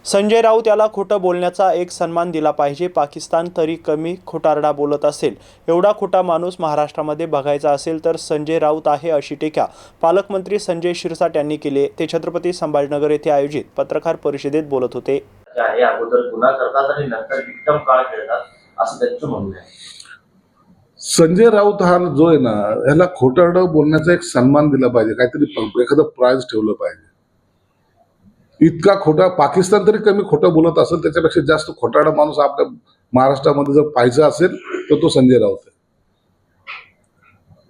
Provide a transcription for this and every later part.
संजय राऊत याला खोटं बोलण्याचा एक सन्मान दिला पाहिजे। पाकिस्तान तरी कमी खोटारडा बोलत असेल, एवढा खोटा माणूस महाराष्ट्रामध्ये बघायचा असेल तर संजय राऊत आहे, अशी टीका पालकमंत्री संजय शिरसाट यांनी केली। ते छत्रपती संभाजीनगर येथे आयोजित पत्रकार परिषदेत बोलत होते। अगोदर गुन्हा करतात आणि नंतर विक्टम काळ खेळतात असं त्यांचं म्हणणं आहे। संजय राऊत हा जो आहे ना, ह्याला खोटारडं बोलण्याचा एक सन्मान दिला पाहिजे, काहीतरी एखादं प्राइज ठेवलं पाहिजे। इतका खोटा पाकिस्तान तरी कमी खोटं बोलत असेल, त्याच्यापेक्षा जास्त खोटारडा माणूस आपल्या महाराष्ट्रामध्ये जर पाहायचा असेल तर तो संजय राऊत आहे।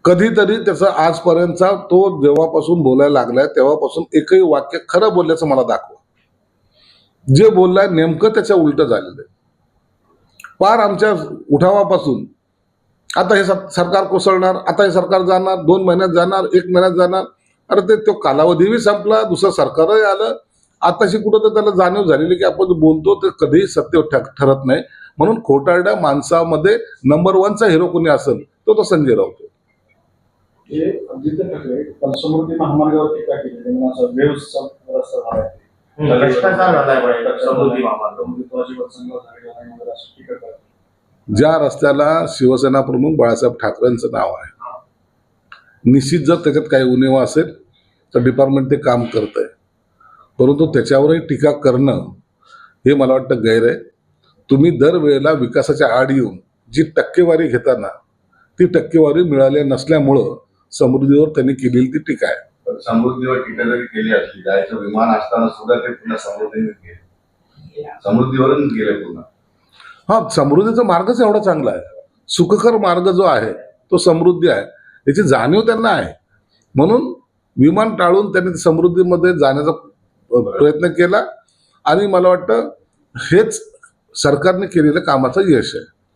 कधीतरी त्याचा आजपर्यंतचा तो जेव्हापासून बोलायला लागलाय तेव्हापासून एकही वाक्य खरं बोलल्याचं मला दाखवा। जे बोललाय नेमकं त्याच्या उलट झालेलं आहे। पार आमच्या उठावापासून आता हे सरकार कोसळणार, आता हे सरकार जाणार, 2 महिन्यात जाणार, 1 महिन्यात जाणार, अरे ते तो कालावधीही संपला, दुसरं सरकारही आलं। आताशी कुठं तर त्याला जाणीव झालेली की आपण बोलतो ते कधीही सत्य ठरत नाही, म्हणून खोटारड्या माणसामध्ये नंबर 1चा हिरो कोणी असेल तो संजय राऊत आहे। समृद्धी महामार्गावर टीका केली, त्यांना असं वेव्हचा रस्ता झालाय, भ्रष्टाचार झालाय समृद्धी महामार्ग। ज्या रस्त्याला शिवसेना प्रमुख बाळासाहेब ठाकरेंचं नाव आहे, निश्चित जर त्याच्यात काही उणिवा असेल तर डिपार्टमेंट ते काम करत आहे, परंतु त्याच्यावरही टीका करणं हे मला वाटतं गैर आहे। तुम्ही दरवेळेला विकासाच्या आड येऊन जी टक्केवारी घेताना ती टक्केवारी मिळाली नसल्यामुळं समृद्धीवर त्यांनी केलेली ती टीका आहे। समृद्धीवर टीका जरी केली असली, जायचं विमान असताना सुद्धा ते पुन्हा समृद्धीने गेले, समृद्धीवरून गेले पुन्हा। हा, समृद्धीचा मार्गच एवढा चांगला आहे, सुखकर मार्ग जो आहे तो समृद्धी आहे, याची जाणीव त्यांना आहे, म्हणून विमान टाळून त्यांनी समृद्धीमध्ये जाण्याचा प्रयत्न केला आणि मला वाटतं हेच सरकारने केलेल्या कामाचं यश आहे।